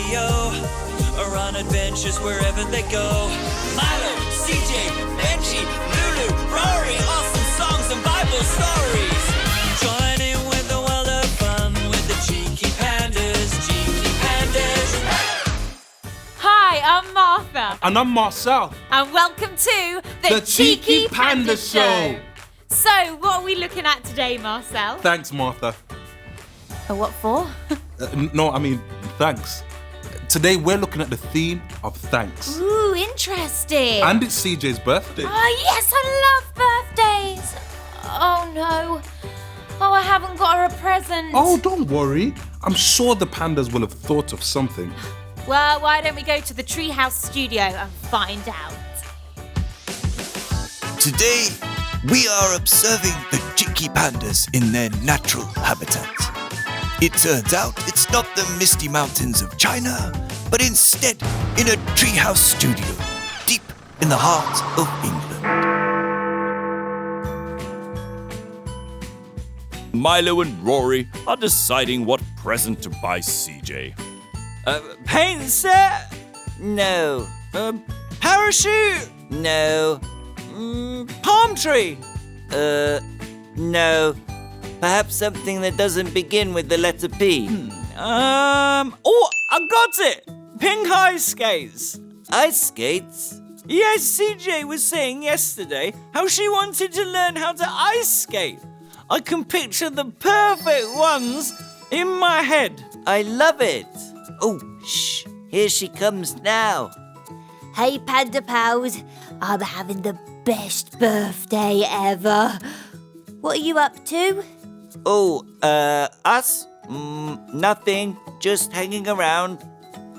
radio or on adventures wherever they go. Milo, CJ, Benji, Lulu, Rory, awesome songs and Bible stories. Join in with the world of fun with the Cheeky Pandas, Cheeky Pandas. Hi, I'm Martha. And I'm Marcel. And welcome to the Cheeky Panda Show. So, what are we looking at today, Marcel? Thanks, Martha. What for? Thanks. Today we're looking at the theme of thanks. Ooh, interesting. And it's CJ's birthday. Oh, yes, I love birthdays. Oh, no. Oh, I haven't got her a present. Oh, don't worry. I'm sure the pandas will have thought of something. Well, why don't we go to the treehouse studio and find out? Today, we are observing the Cheeky Pandas in their natural habitat. It turns out it's not the misty mountains of China, but instead in a treehouse studio, deep in the heart of England. Milo and Rory are deciding what present to buy CJ. Paint set? No. Parachute? No. Palm tree? No. Perhaps something that doesn't begin with the letter P. Oh, I got it! Pink ice skates. Ice skates? Yes, CJ was saying yesterday how she wanted to learn how to ice skate. I can picture the perfect ones in my head. I love it. Oh, shh. Here she comes now. Hey, Panda pals. I'm having the best birthday ever. What are you up to? Oh, us? Nothing. Just hanging around.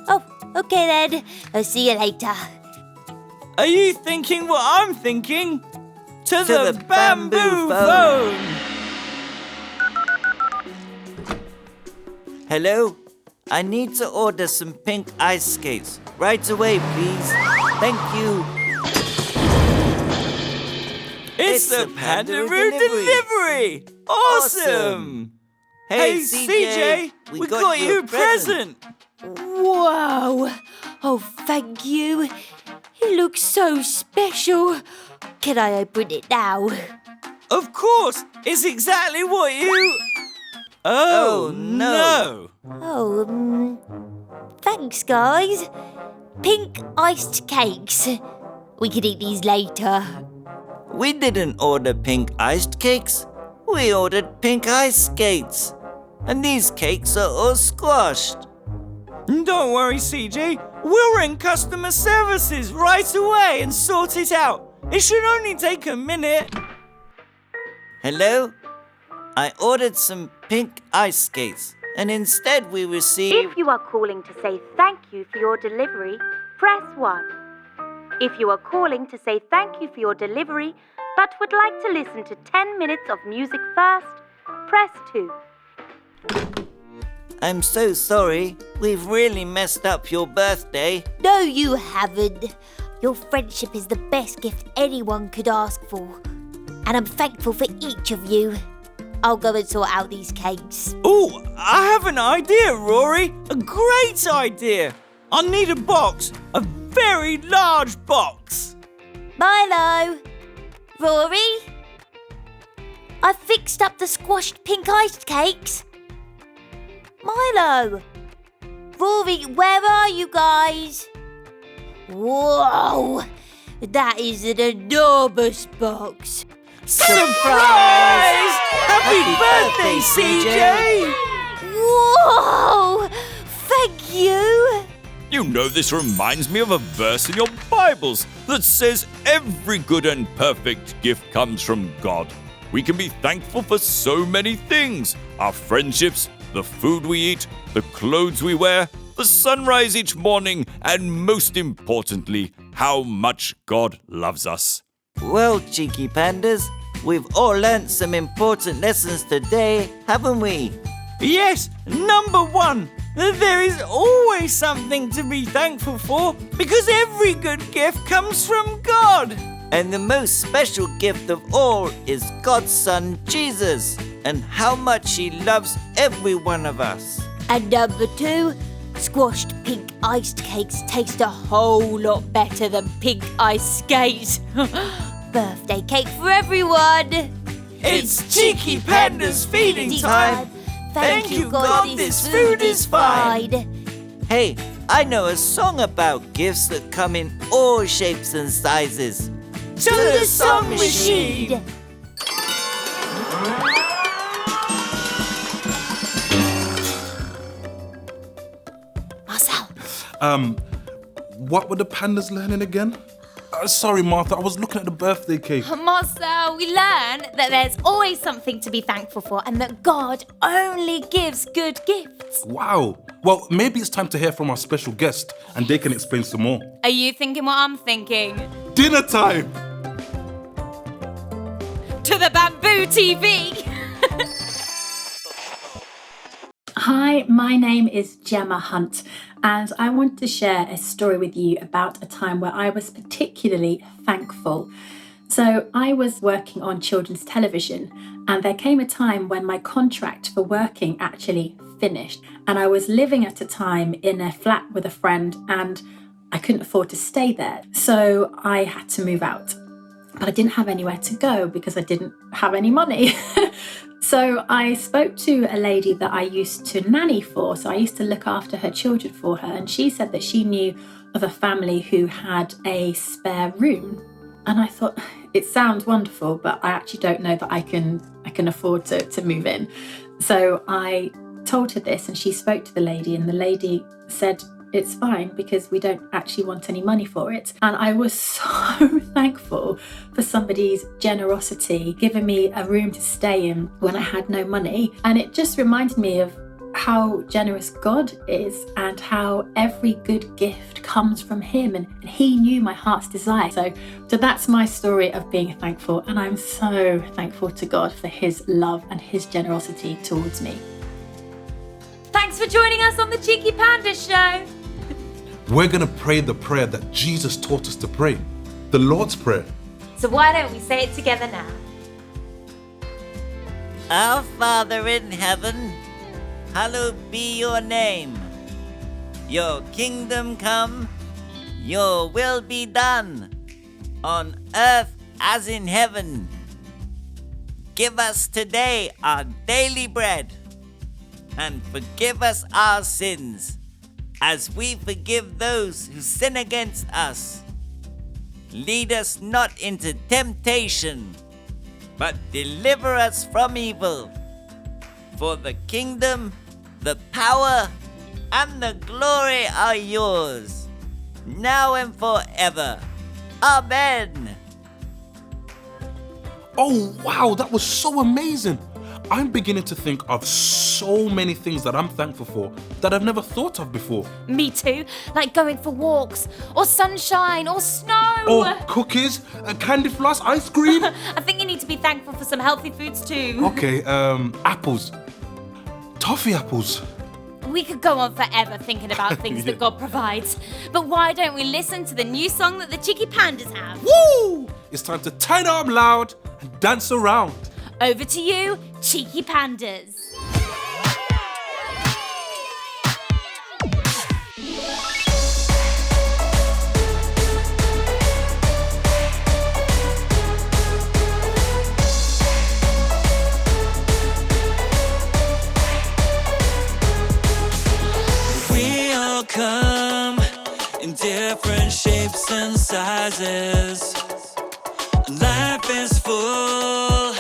Oh, okay then. I'll see you later. Are you thinking what I'm thinking? To the bamboo phone! Hello? I need to order some pink ice skates. Right away, please. Thank you. It's the Pandaroo delivery! Awesome! Hey, CJ, we got you a present! Wow. Oh, thank you. It looks so special. Can I open it now? Of course! It's exactly what you... Oh, no! Oh, thanks, guys. Pink iced cakes. We can eat these later. We didn't order pink iced cakes. We ordered pink ice skates. And these cakes are all squashed. Don't worry, CJ. We'll ring customer services right away and sort it out. It should only take a minute. Hello? I ordered some pink ice skates, and instead we received... If you are calling to say thank you for your delivery, press 1. If you are calling to say thank you for your delivery, but would like to listen to 10 minutes of music first, press 2. I'm so sorry. We've really messed up your birthday. No, you haven't. Your friendship is the best gift anyone could ask for. And I'm thankful for each of you. I'll go and sort out these cakes. Oh, I have an idea, Rory. A great idea. I need a box. A very large box. Milo! Rory? I fixed up the squashed pink iced cakes. Milo! Rory, where are you guys? Whoa! That is an enormous box. Surprise! Happy birthday, CJ! Whoa! Thank you! You know, this reminds me of a verse in your Bibles that says every good and perfect gift comes from God. We can be thankful for so many things: our friendships, the food we eat, the clothes we wear, the sunrise each morning, and most importantly, how much God loves us. Well, Cheeky Pandas, we've all learnt some important lessons today, haven't we? Yes, number 1, there is always something to be thankful for because every good gift comes from God. And the most special gift of all is God's Son, Jesus, and how much He loves every one of us. And number 2, Squashed pink iced cakes taste a whole lot better than pink ice skates. Birthday cake for everyone! It's Cheeky Panda's feeding time. Thank you, God, this food is fine. Hey, I know a song about gifts that come in all shapes and sizes. To the song machine! Marcel, What were the pandas learning again? Sorry, Martha, I was looking at the birthday cake. Marcel, we learn that there's always something to be thankful for and that God only gives good gifts. Wow. Well, maybe it's time to hear from our special guest and they can explain some more. Are you thinking what I'm thinking? Dinner time! To the Bamboo TV! Hi, my name is Gemma Hunt, and I want to share a story with you about a time where I was particularly thankful. So I was working on children's television, and there came a time when my contract for working actually finished, and I was living at a time in a flat with a friend, and I couldn't afford to stay there, so I had to move out. But I didn't have anywhere to go because I didn't have any money. So I spoke to a lady that I used to nanny for. So I used to look after her children for her. And she said that she knew of a family who had a spare room. And I thought, it sounds wonderful, but I actually don't know that I can afford to move in. So I told her this and she spoke to the lady, and the lady said, it's fine because we don't actually want any money for it. And I was so thankful for somebody's generosity, giving me a room to stay in when I had no money. And it just reminded me of how generous God is and how every good gift comes from Him, and He knew my heart's desire. So that's my story of being thankful, and I'm so thankful to God for His love and His generosity towards me. Thanks for joining us on the Cheeky Panda Show. We're going to pray the prayer that Jesus taught us to pray, the Lord's Prayer. So why don't we say it together now? Our Father in heaven, hallowed be your name. Your kingdom come, your will be done, on earth as in heaven. Give us today our daily bread, and forgive us our sins, as we forgive those who sin against us. Lead us not into temptation, but deliver us from evil. For the kingdom, the power, and the glory are yours, now and forever. Amen. Oh, wow, that was so amazing. I'm beginning to think of so many things that I'm thankful for that I've never thought of before. Me too. Like going for walks, or sunshine, or snow. Or cookies, candy floss, ice cream. I think you need to be thankful for some healthy foods too. Okay, apples. Toffee apples. We could go on forever thinking about things that God provides. But why don't we listen to the new song that the Cheeky Pandas have? Woo! It's time to turn it up loud and dance around. Over to you, Cheeky Pandas. We all come in different shapes and sizes. Life is full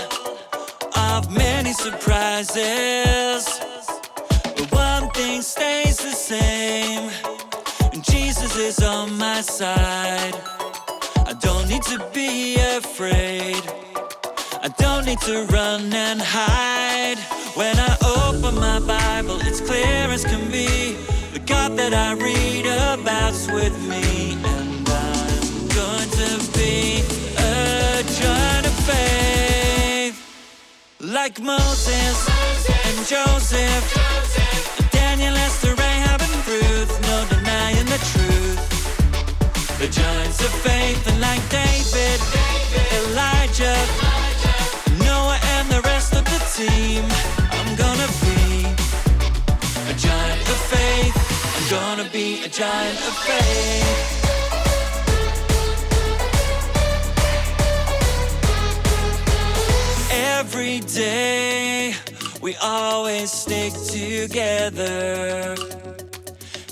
of many surprises, but one thing stays the same, and Jesus is on my side. I don't need to be afraid, I don't need to run and hide. When I open my Bible, it's clear as can be. The God that I read about's with me, and I'm going to be a giant of faith, like Moses and Joseph, Daniel, Esther, Rahab, and Ruth. No denying the truth. The giants of faith, and like David, Elijah, Noah, and the rest of the team, I'm gonna be a giant of faith. I'm be a giant of faith. Every day, we always stick together,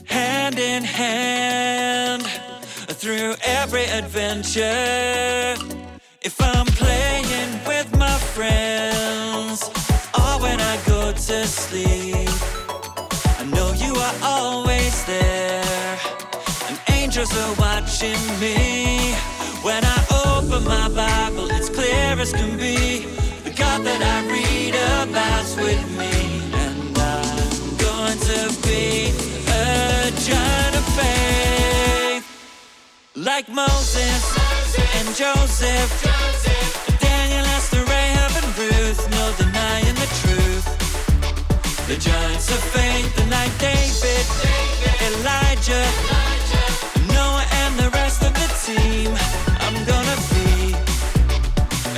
hand in hand, through every adventure. If I'm playing with my friends, or when I go to sleep, I know you are always there, and angels are watching me. When I open my Bible, it's clear as can be. The God that I read about's with me, and I'm going to be a giant of faith. Like Moses and Joseph, Daniel, Esther, Rahab, and Ruth, no denying the truth. The giants of faith, and like David, Elijah, Noah, and the rest of the team. I'm gonna be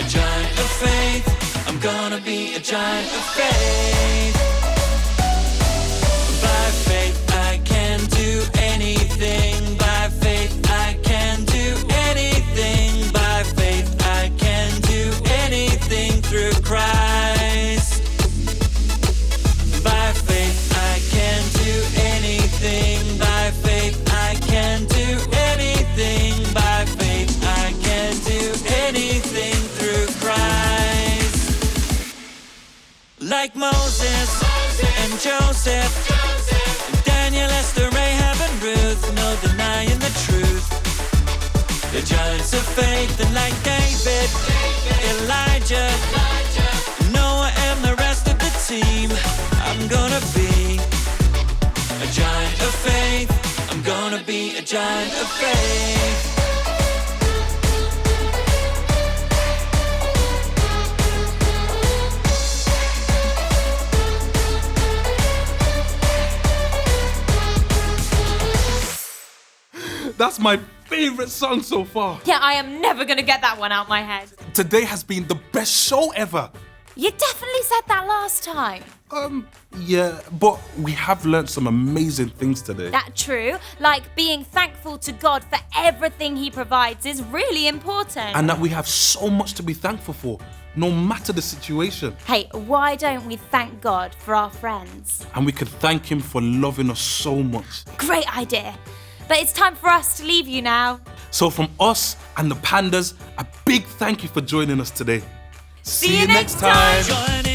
a giant of faith. I'm gonna be a giant of faith. By faith I can do anything. By faith I can do anything. By faith I can do anything through Christ. By faith I can do anything. By faith I can do anything. By faith I can do anything through Christ. Like Moses and Joseph, Daniel, Esther, Rahab, and Ruth, no denying the truth. The giants of faith, and like David, Elijah, Noah, and the rest of the team. I'm gonna be a giant of faith. I'm gonna be a giant of faith. That's my favorite song so far. Yeah, I am never gonna get that one out my head. Today has been the best show ever. You definitely said that last time. Yeah, but we have learnt some amazing things today. That's true. Like being thankful to God for everything He provides is really important. And that we have so much to be thankful for, no matter the situation. Hey, why don't we thank God for our friends? And we can thank Him for loving us so much. Great idea. But it's time for us to leave you now. So from us and the Pandas, a big thank you for joining us today. See you next time. Join